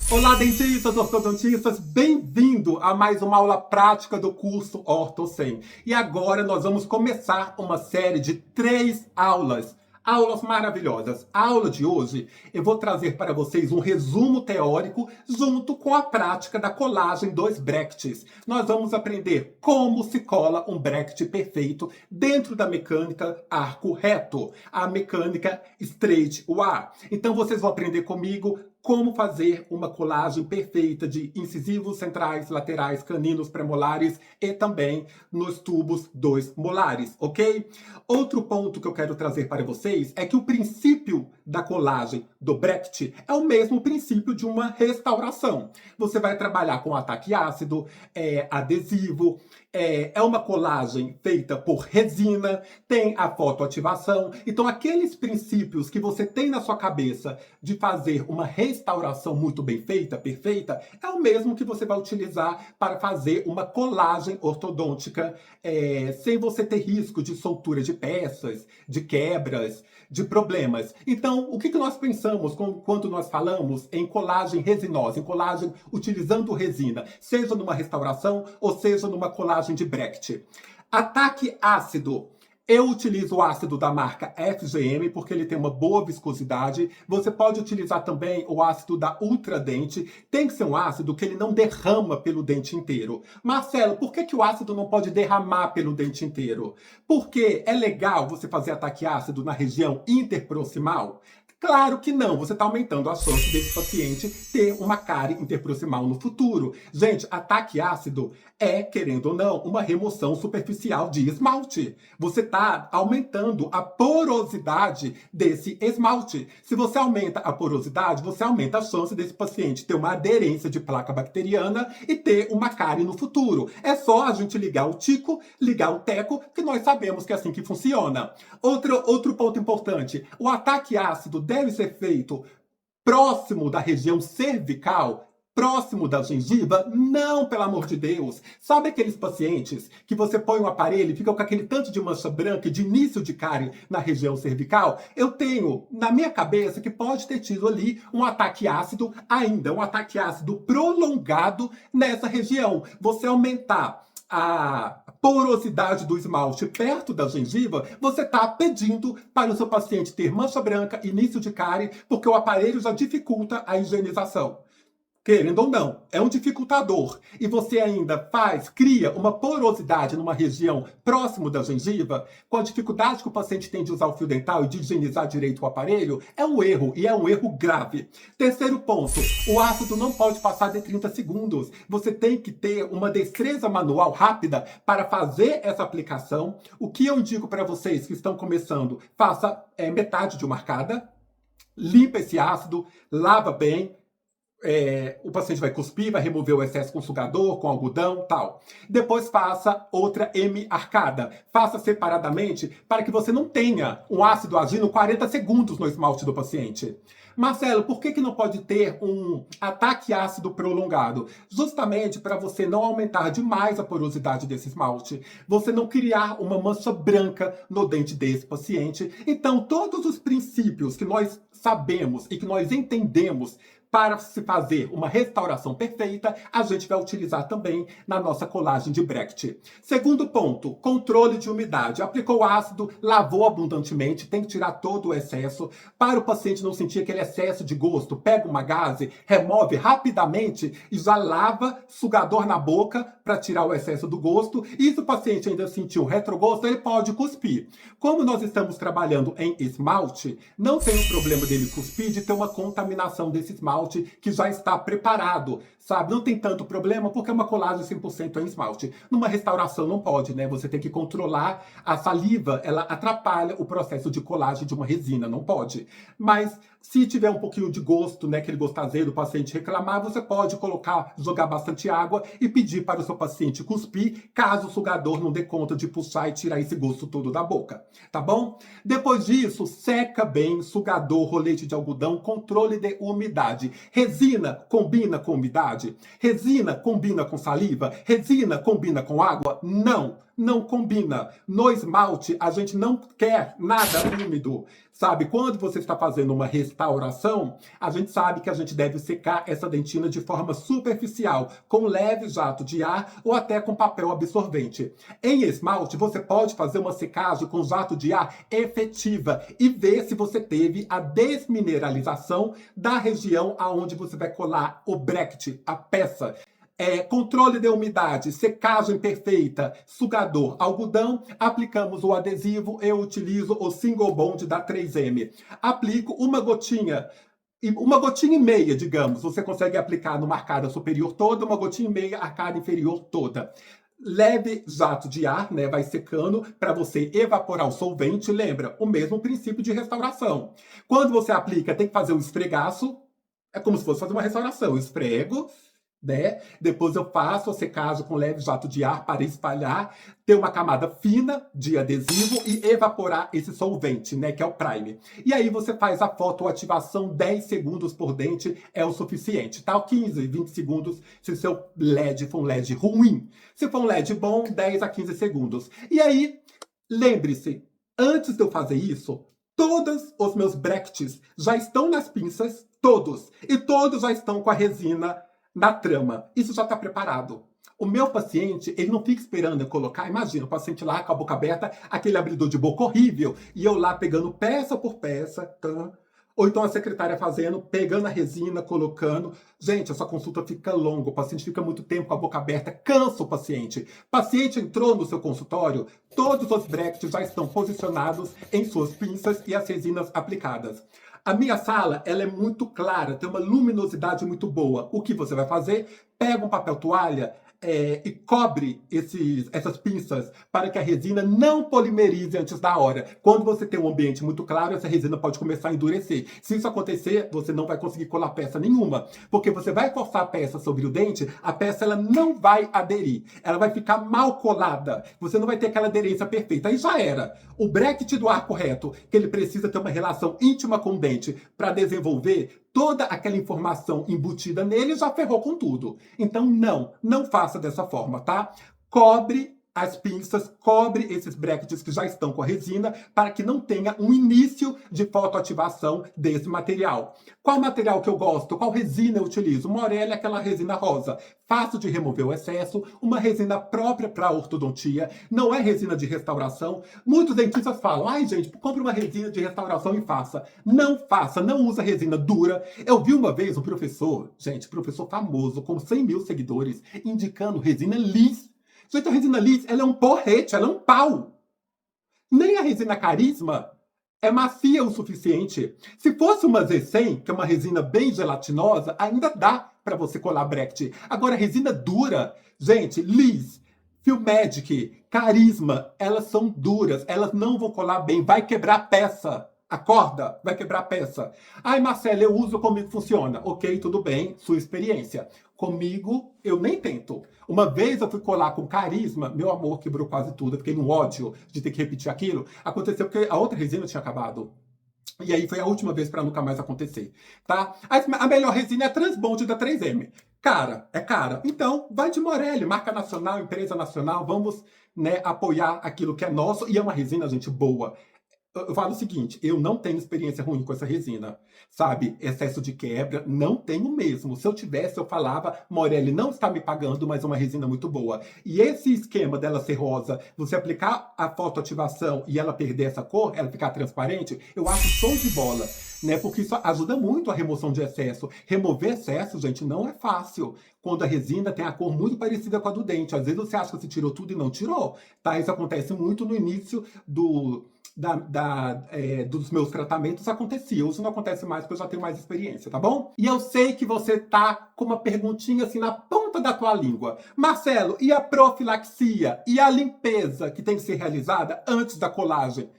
Olá, dentistas, ortodontistas, bem-vindo a mais uma aula prática do curso Orto100. E agora nós vamos começar uma série de 3 aulas maravilhosas. A aula de hoje eu vou trazer para vocês um resumo teórico junto com a prática da colagem dos brackets. Nós vamos aprender como se cola um bracket perfeito dentro da mecânica arco reto, a mecânica straight war. Então vocês vão aprender comigo como fazer uma colagem perfeita de incisivos centrais, laterais, caninos, premolares e também nos tubos dos molares, ok? Outro ponto que eu quero trazer para vocês é que o princípio da colagem do bracket é o mesmo princípio de uma restauração. Você vai trabalhar com ataque ácido, adesivo, é uma colagem feita por resina, tem a fotoativação. Então, aqueles princípios que você tem na sua cabeça de fazer uma restauração muito bem feita, perfeita, é o mesmo que você vai utilizar para fazer uma colagem ortodôntica, sem você ter risco de soltura de peças, de quebras, de problemas. Então, o que nós pensamos quando nós falamos em colagem resinosa, em colagem utilizando resina, seja numa restauração ou seja numa colagem de bracket? Ataque ácido. Eu utilizo o ácido da marca FGM porque ele tem uma boa viscosidade. Você pode utilizar também o ácido da Ultradente. Tem que ser um ácido que ele não derrama pelo dente inteiro. Marcelo, por que o ácido não pode derramar pelo dente inteiro? Porque é legal você fazer ataque ácido na região interproximal? Claro que não, você está aumentando a chance desse paciente ter uma cárie interproximal no futuro. Gente, ataque ácido é, querendo ou não, uma remoção superficial de esmalte. Você está aumentando a porosidade desse esmalte. Se você aumenta a porosidade, você aumenta a chance desse paciente ter uma aderência de placa bacteriana e ter uma cárie no futuro. É só a gente ligar o tico, ligar o teco, que nós sabemos que é assim que funciona. Outro ponto importante, o ataque ácido deve ser feito próximo da região cervical, próximo da gengiva? Não, pelo amor de Deus. Sabe aqueles pacientes que você põe um aparelho e fica com aquele tanto de mancha branca de início de cárie na região cervical? Eu tenho na minha cabeça que pode ter tido ali um ataque ácido ainda, um ataque ácido prolongado nessa região. Você aumentar a porosidade do esmalte perto da gengiva, você está pedindo para o seu paciente ter mancha branca, início de cárie, porque o aparelho já dificulta a higienização. Querendo ou não, é um dificultador. E você ainda cria uma porosidade numa região próximo da gengiva, com a dificuldade que o paciente tem de usar o fio dental e de higienizar direito o aparelho, é um erro, e é um erro grave. Terceiro ponto, o ácido não pode passar de 30 segundos. Você tem que ter uma destreza manual rápida para fazer essa aplicação. O que eu indico para vocês que estão começando, faça metade de uma arcada, limpa esse ácido, lava bem, o paciente vai cuspir, vai remover o excesso com sugador, com algodão, tal. Depois faça outra hemiarcada. Faça separadamente para que você não tenha um ácido agindo 40 segundos no esmalte do paciente. Marcelo, por que não pode ter um ataque ácido prolongado? Justamente para você não aumentar demais a porosidade desse esmalte, você não criar uma mancha branca no dente desse paciente. Então, todos os princípios que nós sabemos e que nós entendemos para se fazer uma restauração perfeita, a gente vai utilizar também na nossa colagem de bracket. Segundo ponto, controle de umidade. Aplicou ácido, lavou abundantemente, tem que tirar todo o excesso. Para o paciente não sentir aquele excesso de gosto, pega uma gaze, remove rapidamente e já lava, sugador na boca para tirar o excesso do gosto. E se o paciente ainda sentir um retrogosto, ele pode cuspir. Como nós estamos trabalhando em esmalte, não tem o problema dele cuspir, de ter uma contaminação desse esmalte que já está preparado, sabe? Não tem tanto problema porque é uma colagem 100% em esmalte. Numa restauração não pode, né? Você tem que controlar a saliva, ela atrapalha o processo de colagem de uma resina, não pode. Mas se tiver um pouquinho de gosto, né, aquele gosto azedo, o paciente reclamar, você pode jogar bastante água e pedir para o seu paciente cuspir, caso o sugador não dê conta de puxar e tirar esse gosto todo da boca, tá bom? Depois disso, seca bem, sugador, rolete de algodão, controle de umidade. Resina combina com umidade? Resina combina com saliva? Resina combina com água? Não! não combina. No esmalte, a gente não quer nada úmido, sabe? Quando você está fazendo uma restauração, a gente sabe que a gente deve secar essa dentina de forma superficial, com leve jato de ar ou até com papel absorvente. Em esmalte, você pode fazer uma secagem com jato de ar efetiva e ver se você teve a desmineralização da região aonde você vai colar o bracket, a peça. Controle de umidade, secagem perfeita, sugador, algodão, aplicamos o adesivo, eu utilizo o Single Bond da 3M. Aplico uma gotinha e meia, digamos, você consegue aplicar numa arcada superior toda, uma gotinha e meia, arcada inferior toda. Leve jato de ar, né, vai secando para você evaporar o solvente. Lembra, o mesmo princípio de restauração. Quando você aplica, tem que fazer um esfregaço, é como se fosse fazer uma restauração. Eu esfrego, né? Depois eu faço a secagem com leve jato de ar para espalhar, ter uma camada fina de adesivo e evaporar esse solvente, né, que é o prime. E aí você faz a fotoativação, 10 segundos por dente é o suficiente, tá? 15, 20 segundos se o seu LED for um LED ruim. Se for um LED bom, 10 a 15 segundos. E aí, lembre-se, antes de eu fazer isso, todos os meus brackets já estão nas pinças, todos. E todos já estão com a resina na trama. Isso já está preparado. O meu paciente, ele não fica esperando eu colocar. Imagina, o paciente lá com a boca aberta, aquele abridor de boca horrível, e eu lá pegando peça por peça, tá? Ou então a secretária fazendo, pegando a resina, colocando. Gente, essa consulta fica longa, o paciente fica muito tempo com a boca aberta, cansa o paciente. Paciente entrou no seu consultório, todos os brackets já estão posicionados em suas pinças e as resinas aplicadas. A minha sala, ela é muito clara, tem uma luminosidade muito boa. O que você vai fazer? Pega um papel toalha e cobre essas pinças para que a resina não polimerize antes da hora. Quando você tem um ambiente muito claro, essa resina pode começar a endurecer. Se isso acontecer, você não vai conseguir colar peça nenhuma, porque você vai forçar a peça sobre o dente, a peça ela não vai aderir, ela vai ficar mal colada, você não vai ter aquela aderência perfeita. Aí já era. O bracket do arco reto, que ele precisa ter uma relação íntima com o dente para desenvolver toda aquela informação embutida nele, já ferrou com tudo. Então não faça dessa forma, tá? Cobre as pinças, cobre esses brackets que já estão com a resina para que não tenha um início de fotoativação desse material. Qual material que eu gosto? Qual resina eu utilizo? Morelli é aquela resina rosa. Fácil de remover o excesso, uma resina própria para ortodontia, não é resina de restauração. Muitos dentistas falam, ai gente, compre uma resina de restauração e faça. Não faça, não usa resina dura. Eu vi uma vez um professor, gente, professor famoso, com 100 mil seguidores, indicando resina liss. Gente, a resina liss, ela é um porrete, ela é um pau. Nem a resina carisma é macia o suficiente. Se fosse uma Z100, que é uma resina bem gelatinosa, ainda dá para você colar bracket. Agora, resina dura, gente, liss, Filmedic, carisma, elas são duras, elas não vão colar bem, vai quebrar a peça. Acorda, vai quebrar a peça. Ai, Marcela, eu uso, comigo funciona. Ok, tudo bem, sua experiência. Comigo, eu nem tento. Uma vez eu fui colar com carisma, meu amor, quebrou quase tudo. Eu fiquei no ódio de ter que repetir aquilo. Aconteceu porque a outra resina tinha acabado. E aí foi a última vez para nunca mais acontecer, tá? A melhor resina é a Transbond da 3M. Cara, é cara. Então, vai de Morelli, marca nacional, empresa nacional. Vamos, né, apoiar aquilo que é nosso. E é uma resina, gente, boa. Eu falo o seguinte, eu não tenho experiência ruim com essa resina, sabe? Excesso de quebra, não tenho mesmo. Se eu tivesse, eu falava, Morelli não está me pagando, mas é uma resina muito boa. E esse esquema dela ser rosa, você aplicar a fotoativação e ela perder essa cor, ela ficar transparente, eu acho show de bola, né? Porque isso ajuda muito a remoção de excesso. Remover excesso, gente, não é fácil. Quando a resina tem a cor muito parecida com a do dente. Às vezes você acha que você tirou tudo e não tirou, tá? Isso acontece muito no início dos meus tratamentos, acontecia. Isso não acontece mais porque eu já tenho mais experiência, tá bom? E eu sei que você tá com uma perguntinha assim na ponta da tua língua. Marcelo, e a profilaxia? E a limpeza que tem que ser realizada antes da colagem?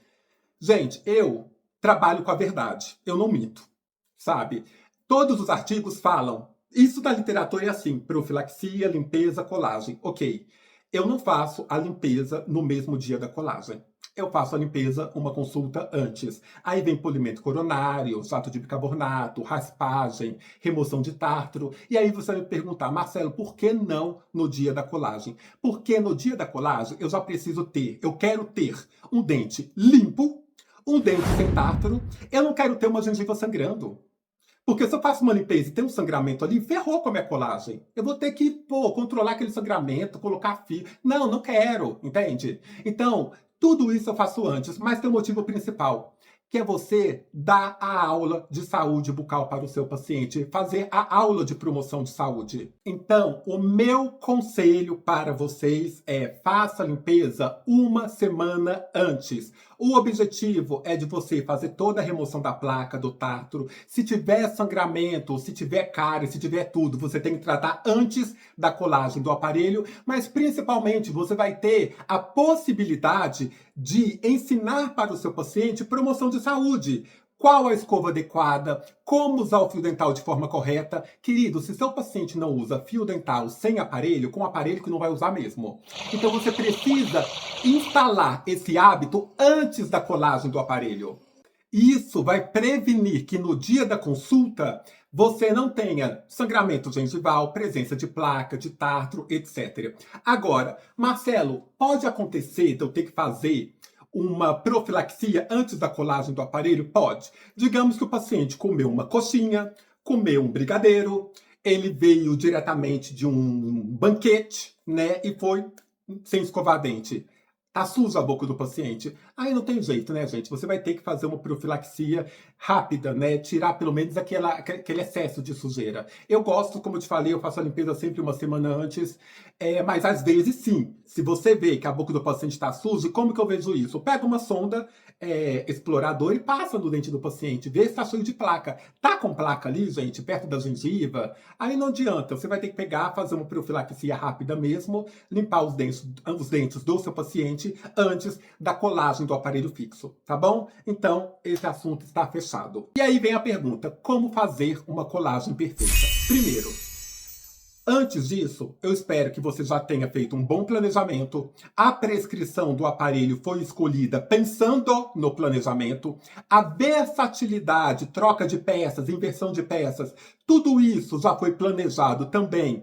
Gente, eu trabalho com a verdade. Eu não minto, sabe? Todos os artigos falam. Isso da literatura é assim, profilaxia, limpeza, colagem. Ok. Eu não faço a limpeza no mesmo dia da colagem. eu faço a limpeza, uma consulta antes. Aí vem polimento coronário, jato de bicarbonato, raspagem, remoção de tártaro. E aí você vai me perguntar, Marcelo, por que não no dia da colagem? Porque no dia da colagem eu já preciso ter, eu quero ter um dente limpo, um dente sem tártaro, eu não quero ter uma gengiva sangrando. Porque se eu faço uma limpeza e tem um sangramento ali, ferrou com a minha colagem. Eu vou ter que, controlar aquele sangramento, colocar fio. Não, não quero, entende? Então, tudo isso eu faço antes, mas tem um motivo principal, que é você dar a aula de saúde bucal para o seu paciente, fazer a aula de promoção de saúde. Então, o meu conselho para vocês é: faça a limpeza uma semana antes. O objetivo é de você fazer toda a remoção da placa, do tártaro. Se tiver sangramento, se tiver cárie, se tiver tudo, você tem que tratar antes da colagem do aparelho, mas principalmente você vai ter a possibilidade de ensinar para o seu paciente promoção de saúde. Qual a escova adequada, como usar o fio dental de forma correta. Querido, se seu paciente não usa fio dental sem aparelho, com aparelho que não vai usar mesmo. Então você precisa instalar esse hábito antes da colagem do aparelho. Isso vai prevenir que no dia da consulta você não tenha sangramento gengival, presença de placa, de tártaro, etc. Agora, Marcelo, pode acontecer de eu ter que fazer uma profilaxia antes da colagem do aparelho? Pode. Digamos que o paciente comeu uma coxinha, comeu um brigadeiro, ele veio diretamente de um banquete, né, e foi sem escovar dente. Tá suja a boca do paciente. Aí não tem jeito, né, gente? Você vai ter que fazer uma profilaxia rápida, né? Tirar pelo menos aquele excesso de sujeira. Eu gosto, como eu te falei, eu faço a limpeza sempre uma semana antes. Mas às vezes, sim. Se você vê que a boca do paciente está suja, como que eu vejo isso? Eu pego uma sonda explorador e passa no dente do paciente. Vê se está cheio de placa. Tá com placa ali, gente, perto da gengiva? Aí não adianta. Você vai ter que pegar, fazer uma profilaxia rápida mesmo, limpar os dentes do seu paciente antes da colagem do aparelho fixo, tá bom? Então, esse assunto está fechado. E aí vem a pergunta: como fazer uma colagem perfeita? Primeiro, antes disso, eu espero que você já tenha feito um bom planejamento. A prescrição do aparelho foi escolhida pensando no planejamento. A versatilidade, troca de peças, inversão de peças, tudo isso já foi planejado também,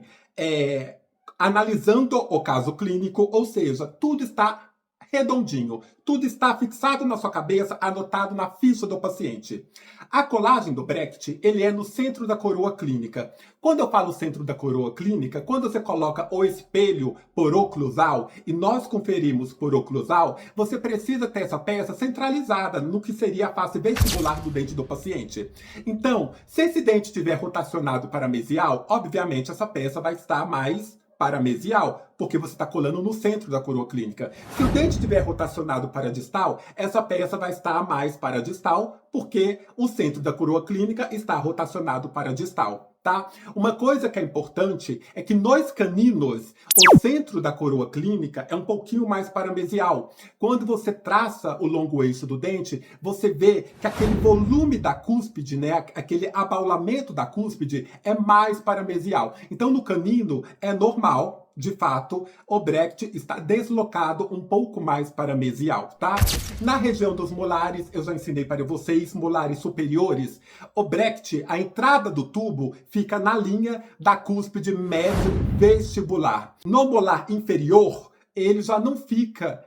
analisando o caso clínico, ou seja, tudo está redondinho, tudo está fixado na sua cabeça, anotado na ficha do paciente. A colagem do Brecht, ele é no centro da coroa clínica. Quando eu falo centro da coroa clínica, quando você coloca o espelho poroclusal e nós conferimos poroclusal, você precisa ter essa peça centralizada no que seria a face vestibular do dente do paciente. Então, se esse dente estiver rotacionado para mesial, obviamente essa peça vai estar mais para mesial, porque você está colando no centro da coroa clínica. Se o dente estiver rotacionado para distal, essa peça vai estar mais para distal, porque o centro da coroa clínica está rotacionado para distal. Tá? Uma coisa que é importante é que nos caninos, o centro da coroa clínica é um pouquinho mais paramesial. Quando você traça o longo eixo do dente, você vê que aquele volume da cúspide, né, aquele abaulamento da cúspide é mais paramesial. Então, no canino, é normal, de fato, o Brecht está deslocado um pouco mais para mesial, tá? Na região dos molares, eu já ensinei para vocês, molares superiores, o Brecht, a entrada do tubo, fica na linha da cúspide médio-vestibular. No molar inferior, ele já não fica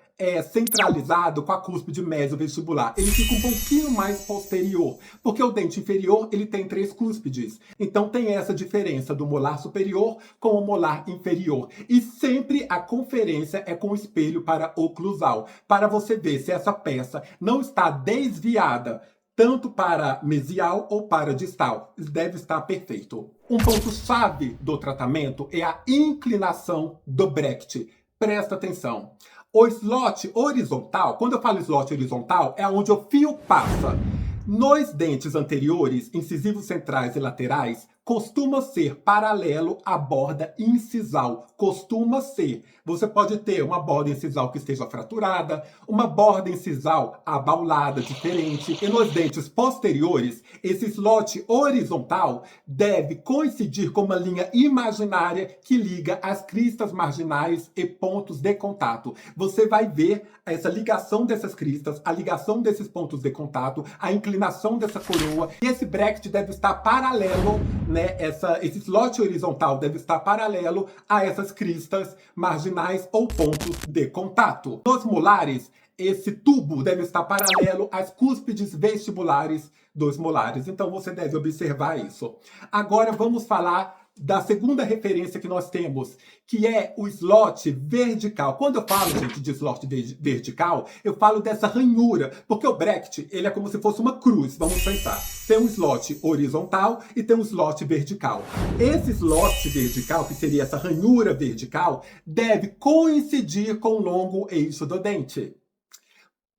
centralizado com a cúspide médio-vestibular. Ele fica um pouquinho mais posterior, porque o dente inferior ele tem 3 cúspides. Então tem essa diferença do molar superior com o molar inferior. E sempre a conferência é com o espelho para oclusal, para você ver se essa peça não está desviada tanto para mesial ou para distal. Deve estar perfeito. Um ponto-chave do tratamento é a inclinação do Brecht. Presta atenção. O slot horizontal, quando eu falo slot horizontal, é onde o fio passa. Nos dentes anteriores, incisivos centrais e laterais, costuma ser paralelo à borda incisal. Costuma ser. Você pode ter uma borda incisal que esteja fraturada, uma borda incisal abaulada, diferente. E nos dentes posteriores, esse slot horizontal deve coincidir com uma linha imaginária que liga as cristas marginais e pontos de contato. Você vai ver essa ligação dessas cristas, a ligação desses pontos de contato, a inclinação dessa coroa. E esse bracket deve estar paralelo, né? Esse slot horizontal deve estar paralelo a essas cristas marginais ou pontos de contato. Nos molares, esse tubo deve estar paralelo às cúspides vestibulares dos molares. Então você deve observar isso. Agora vamos falar da segunda referência que nós temos, que é o slot vertical. Quando eu falo, gente, de slot vertical, eu falo dessa ranhura, porque o bracket, ele é como se fosse uma cruz, vamos pensar. Tem um slot horizontal e tem um slot vertical. Esse slot vertical, que seria essa ranhura vertical, deve coincidir com o longo eixo do dente.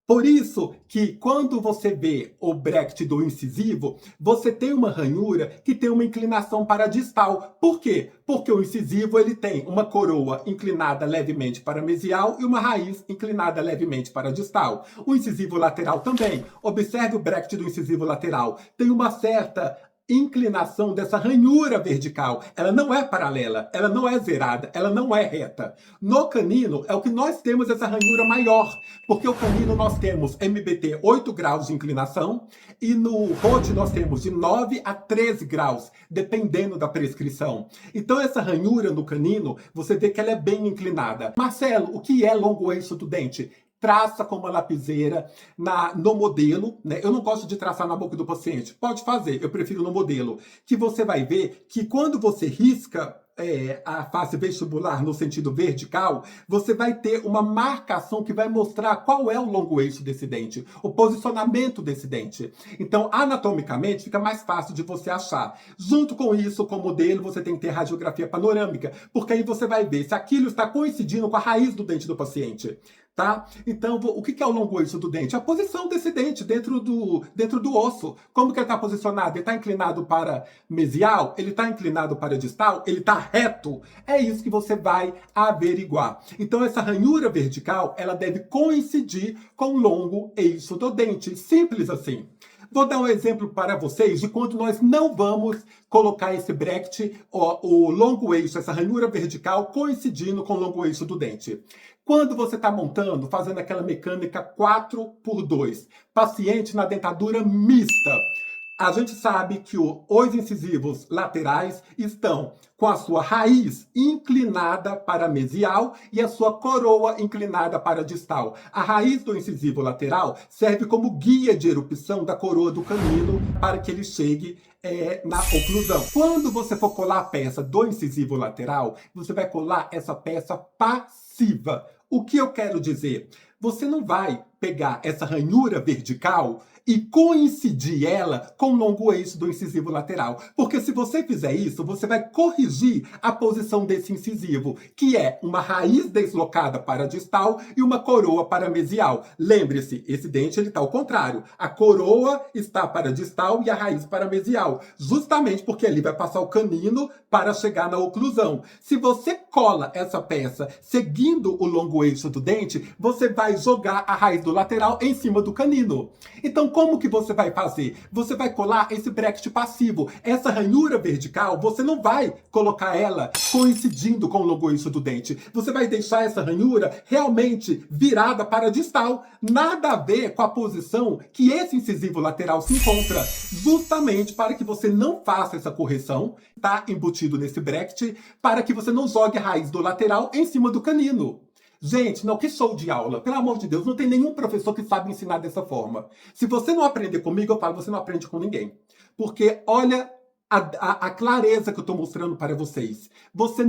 Por isso que quando você vê o bracket do incisivo, você tem uma ranhura que tem uma inclinação para a distal. Por quê? Porque o incisivo ele tem uma coroa inclinada levemente para a mesial e uma raiz inclinada levemente para a distal. O incisivo lateral também. Observe o bracket do incisivo lateral. Tem uma certa inclinação dessa ranhura vertical. Ela não é paralela, ela não é zerada, ela não é reta. No canino é o que nós temos essa ranhura maior, porque o canino nós temos MBT 8 graus de inclinação e no rote nós temos de 9 a 13 graus, dependendo da prescrição. Então essa ranhura no canino, você vê que ela é bem inclinada. Marcelo, o que é longo eixo do dente? Traça com uma lapiseira no modelo, né? Eu não gosto de traçar na boca do paciente. Pode fazer, eu prefiro no modelo. Que você vai ver que quando você risca a face vestibular no sentido vertical, você vai ter uma marcação que vai mostrar qual é o longo eixo desse dente, o posicionamento desse dente. Então, anatomicamente, fica mais fácil de você achar. Junto com isso, com o modelo, você tem que ter radiografia panorâmica, porque aí você vai ver se aquilo está coincidindo com a raiz do dente do paciente. Tá? Então, o que é o longo eixo do dente? A posição desse dente dentro do osso. Como que ele está posicionado? Ele está inclinado para mesial? Ele está inclinado para distal? Ele está reto? É isso que você vai averiguar. Então, essa ranhura vertical, ela deve coincidir com o longo eixo do dente. Simples assim. Vou dar um exemplo para vocês de quando nós não vamos colocar esse bracket, o longo eixo, essa ranhura vertical, coincidindo com o longo eixo do dente. Quando você está montando, fazendo aquela mecânica 4x2, paciente na dentadura mista, a gente sabe que os incisivos laterais estão com a sua raiz inclinada para a mesial e a sua coroa inclinada para a distal. A raiz do incisivo lateral serve como guia de erupção da coroa do canino para que ele chegue na oclusão. Quando você for colar a peça do incisivo lateral, você vai colar essa peça passiva. O que eu quero dizer? Você não vai pegar essa ranhura vertical e coincidir ela com o longo eixo do incisivo lateral. Porque se você fizer isso, você vai corrigir a posição desse incisivo, que é uma raiz deslocada para a distal e uma coroa para a mesial. Lembre-se, esse dente está ao contrário. A coroa está para a distal e a raiz para a mesial. Justamente porque ali vai passar o canino para chegar na oclusão. Se você cola essa peça seguindo o longo eixo do dente, você vai jogar a raiz do lateral em cima do canino. Então, como que você vai fazer? Você vai colar esse bracket passivo. Essa ranhura vertical, você não vai colocar ela coincidindo com o longo eixo do dente. Você vai deixar essa ranhura realmente virada para a distal. Nada a ver com a posição que esse incisivo lateral se encontra. Justamente para que você não faça essa correção, tá embutido nesse bracket, para que você não jogue a raiz do lateral em cima do canino. Gente, não, que show de aula. Pelo amor de Deus, não tem nenhum professor que sabe ensinar dessa forma. Se você não aprender comigo, eu falo, você não aprende com ninguém. Porque olha a clareza que eu estou mostrando para vocês. Você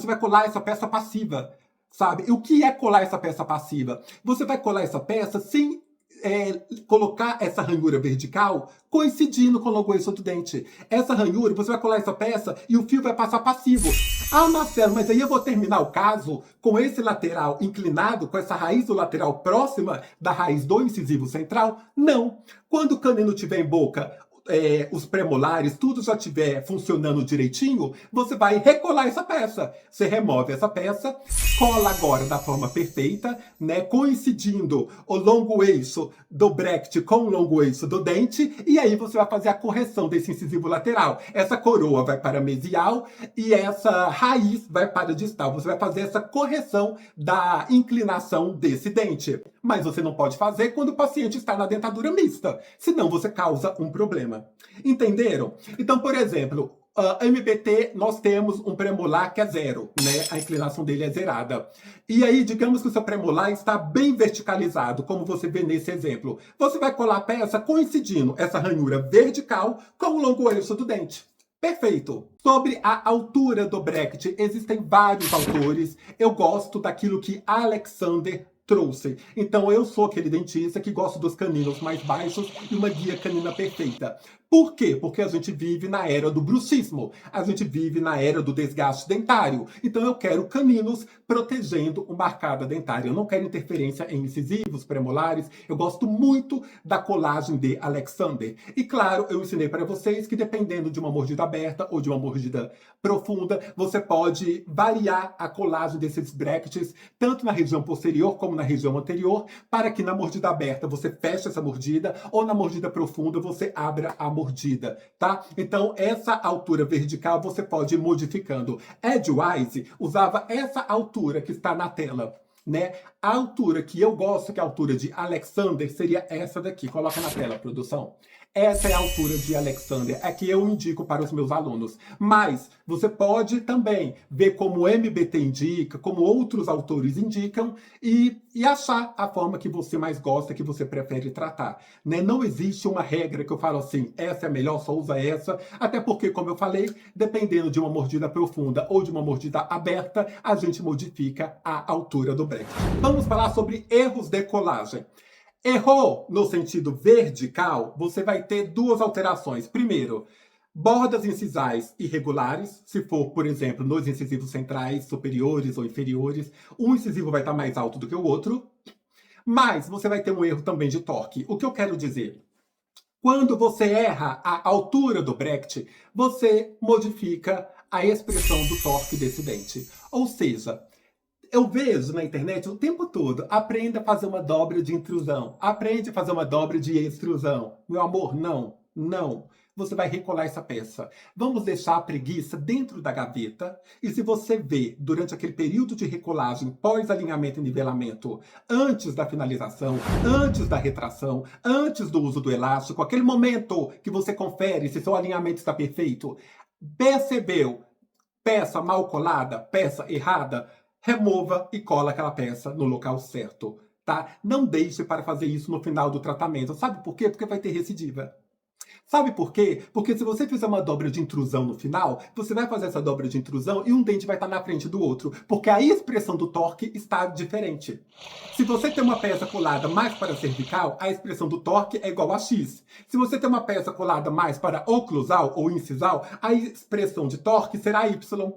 vai colar essa peça passiva, sabe? E o que é colar essa peça passiva? Você vai colar essa peça sem colocar essa ranhura vertical coincidindo com o longo eixo do dente. Essa ranhura, você vai colar essa peça e o fio vai passar passivo. Ah, Marcelo, mas aí eu vou terminar o caso com esse lateral inclinado, com essa raiz do lateral próxima da raiz do incisivo central? Não. Quando o canino estiver em boca, os premolares, tudo já estiver funcionando direitinho, você vai recolar essa peça. Você remove essa peça, cola agora da forma perfeita, né, coincidindo o longo eixo do bracket com o longo eixo do dente, e aí você vai fazer a correção desse incisivo lateral. Essa coroa vai para mesial e essa raiz vai para distal. Você vai fazer essa correção da inclinação desse dente. Mas você não pode fazer quando o paciente está na dentadura mista, senão você causa um problema. Entenderam? Então, por exemplo, MBT, nós temos um premolar que é zero, né? A inclinação dele é zerada. E aí, digamos que o seu premolar está bem verticalizado, como você vê nesse exemplo. Você vai colar a peça coincidindo essa ranhura vertical com o longo eixo do dente. Perfeito! Sobre a altura do bracket, existem vários autores. Eu gosto daquilo que Alexander trouxe. Então eu sou aquele dentista que gosta dos caninos mais baixos e uma guia canina perfeita. Por quê? Porque a gente vive na era do bruxismo. A gente vive na era do desgaste dentário. Então eu quero caninos protegendo uma arcada dentária. Eu não quero interferência em incisivos, premolares. Eu gosto muito da colagem de Alexander. E claro, eu ensinei para vocês que dependendo de uma mordida aberta ou de uma mordida profunda, você pode variar a colagem desses brackets, tanto na região posterior como na região anterior, para que na mordida aberta você feche essa mordida, ou na mordida profunda você abra a mordida, tá? Então, essa altura vertical você pode ir modificando. Edgewise usava essa altura que está na tela, né? A altura que eu gosto, que é a altura de Alexander, seria essa daqui. Coloca na tela, produção. Essa é a altura de Alexander, é que eu indico para os meus alunos. Mas você pode também ver como o MBT indica, como outros autores indicam, e achar a forma que você mais gosta, que você prefere tratar, né? Não existe uma regra que eu falo assim, essa é melhor, só usa essa, até porque, como eu falei, dependendo de uma mordida profunda ou de uma mordida aberta, a gente modifica a altura do bracket. Vamos falar sobre erros de colagem. Errou no sentido vertical, você vai ter duas alterações. Primeiro, bordas incisais irregulares, se for, por exemplo, nos incisivos centrais, superiores ou inferiores, um incisivo vai estar mais alto do que o outro, mas você vai ter um erro também de torque. O que eu quero dizer? Quando você erra a altura do bracket, você modifica a expressão do torque desse dente. Ou seja, eu vejo na internet o tempo todo, aprenda a fazer uma dobra de intrusão, aprende a fazer uma dobra de extrusão. Meu amor, não, não. Você vai recolar essa peça. Vamos deixar a preguiça dentro da gaveta. E se você vê, durante aquele período de recolagem, pós-alinhamento e nivelamento, antes da finalização, antes da retração, antes do uso do elástico, aquele momento que você confere se seu alinhamento está perfeito, percebeu peça mal colada, peça errada, remova e cola aquela peça no local certo, tá? Não deixe para fazer isso no final do tratamento. Sabe por quê? Porque vai ter recidiva. Sabe por quê? Porque se você fizer uma dobra de intrusão no final, você vai fazer essa dobra de intrusão e um dente vai estar na frente do outro, porque a expressão do torque está diferente. Se você tem uma peça colada mais para a cervical, a expressão do torque é igual a X. Se você tem uma peça colada mais para oclusal ou incisal, a expressão de torque será Y.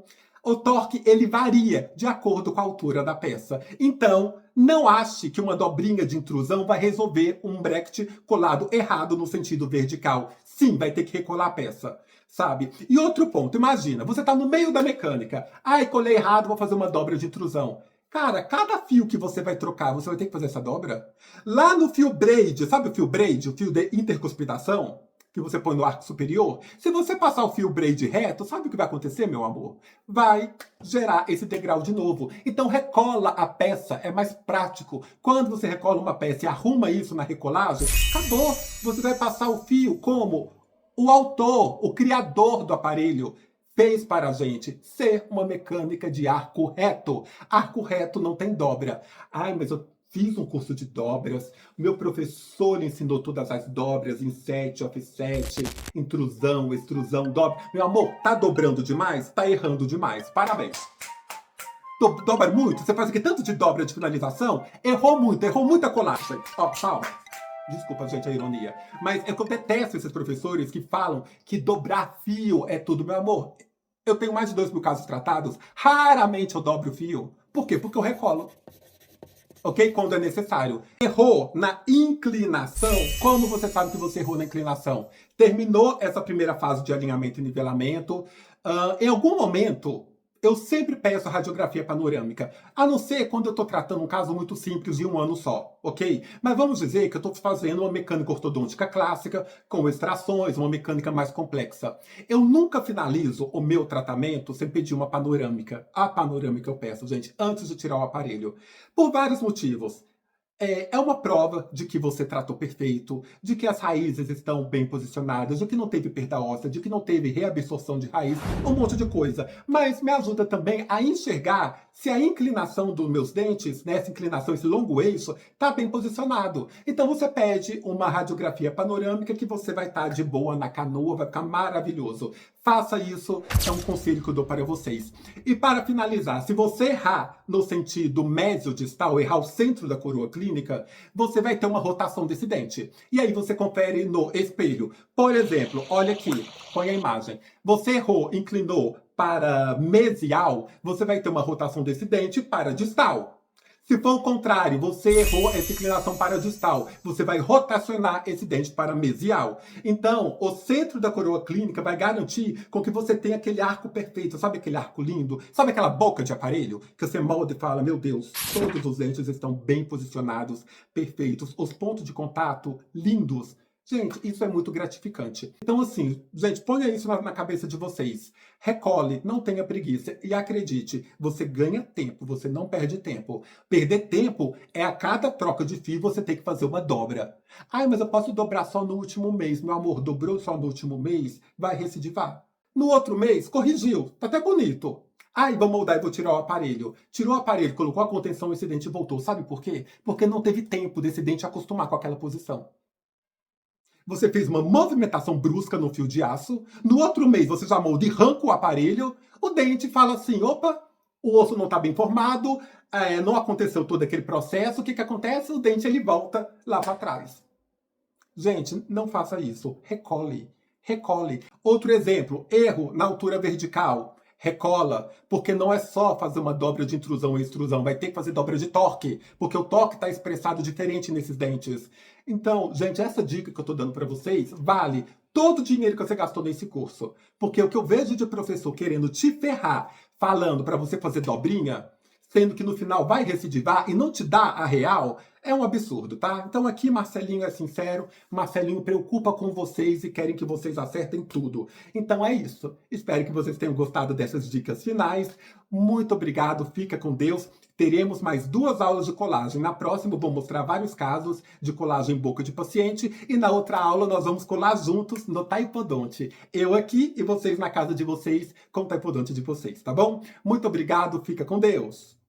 O torque, ele varia de acordo com a altura da peça. Então, não ache que uma dobrinha de intrusão vai resolver um bracket colado errado no sentido vertical. Sim, vai ter que recolar a peça, sabe? E outro ponto, imagina, você está no meio da mecânica. Ai, colei errado, vou fazer uma dobra de intrusão. Cara, cada fio que você vai trocar, você vai ter que fazer essa dobra? Lá no fio braid, sabe o fio braid, o fio de intercuspidação? Que você põe no arco superior, se você passar o fio braid reto, sabe o que vai acontecer, meu amor? Vai gerar esse degrau de novo. Então recola a peça, é mais prático. Quando você recola uma peça e arruma isso na recolagem, acabou. Você vai passar o fio como o autor, o criador do aparelho, fez para a gente ser uma mecânica de arco reto. Arco reto não tem dobra. Ai, mas eu fiz um curso de dobras, meu professor ensinou todas as dobras, inset, offset, intrusão, extrusão, dobra. Meu amor, tá dobrando demais? Tá errando demais. Parabéns. Dobra muito? Você faz aqui tanto de dobra de finalização? Errou muita colagem. Ó, palma. Desculpa, gente, a ironia. Mas eu detesto esses professores que falam que dobrar fio é tudo. Meu amor, eu tenho mais de 2.000 casos tratados. Raramente eu dobro o fio. Por quê? Porque eu recolo. ok? Quando é necessário. Errou na inclinação. Como você sabe que você errou na inclinação? Terminou essa primeira fase de alinhamento e nivelamento. Em algum momento, eu sempre peço a radiografia panorâmica, a não ser quando eu estou tratando um caso muito simples de um ano só, ok? Mas vamos dizer que eu estou fazendo uma mecânica ortodôntica clássica, com extrações, uma mecânica mais complexa. Eu nunca finalizo o meu tratamento sem pedir uma panorâmica. A panorâmica eu peço, gente, antes de tirar o aparelho. Por vários motivos. É uma prova de que você tratou perfeito, de que as raízes estão bem posicionadas, de que não teve perda óssea, de que não teve reabsorção de raiz, um monte de coisa. Mas me ajuda também a enxergar se a inclinação dos meus dentes, né, essa inclinação, esse longo eixo, está bem posicionado. Então você pede uma radiografia panorâmica que você vai estar de boa na canoa, vai ficar maravilhoso. Faça isso, é um conselho que eu dou para vocês. E para finalizar, se você errar no sentido mesiodistal, errar o centro da coroa clínica, você vai ter uma rotação desse dente. E aí você confere no espelho. Por exemplo, olha aqui, põe a imagem. Você errou, inclinou para mesial, você vai ter uma rotação desse dente para distal. Se for o contrário, você errou essa inclinação para distal, você vai rotacionar esse dente para mesial. Então, o centro da coroa clínica vai garantir com que você tenha aquele arco perfeito. Sabe aquele arco lindo? Sabe aquela boca de aparelho? Que você molda e fala, meu Deus, todos os dentes estão bem posicionados, perfeitos. Os pontos de contato, lindos. Gente, isso é muito gratificante. Então, assim, gente, ponha isso na cabeça de vocês. Recole, não tenha preguiça. E acredite, você ganha tempo, você não perde tempo. Perder tempo é a cada troca de fio você tem que fazer uma dobra. Ai, mas eu posso dobrar só no último mês. Meu amor, dobrou só no último mês? Vai recidivar. No outro mês, corrigiu. Tá até bonito. Ai, vou moldar e vou tirar o aparelho. Tirou o aparelho, colocou a contenção, esse dente voltou. Sabe por quê? Porque não teve tempo desse dente acostumar com aquela posição. Você fez uma movimentação brusca no fio de aço, no outro mês você já molda e arranca o aparelho, o dente fala assim, opa, o osso não está bem formado, não aconteceu todo aquele processo, o que acontece? O dente ele volta lá para trás. Gente, não faça isso, recole, recole. Outro exemplo, erro na altura vertical. Recola, porque não é só fazer uma dobra de intrusão e extrusão, vai ter que fazer dobra de torque, porque o torque está expressado diferente nesses dentes. Então, gente, essa dica que eu estou dando para vocês vale todo o dinheiro que você gastou nesse curso. Porque o que eu vejo de professor querendo te ferrar, falando para você fazer dobrinha, sendo que no final vai recidivar e não te dá a real, é um absurdo, tá? Então aqui Marcelinho é sincero, Marcelinho preocupa com vocês e querem que vocês acertem tudo. Então é isso. Espero que vocês tenham gostado dessas dicas finais. Muito obrigado, fica com Deus. Teremos mais 2 aulas de colagem. Na próxima eu vou mostrar vários casos de colagem em boca de paciente e na outra aula nós vamos colar juntos no taipodonte. Eu aqui e vocês na casa de vocês com o taipodonte de vocês, tá bom? Muito obrigado, fica com Deus.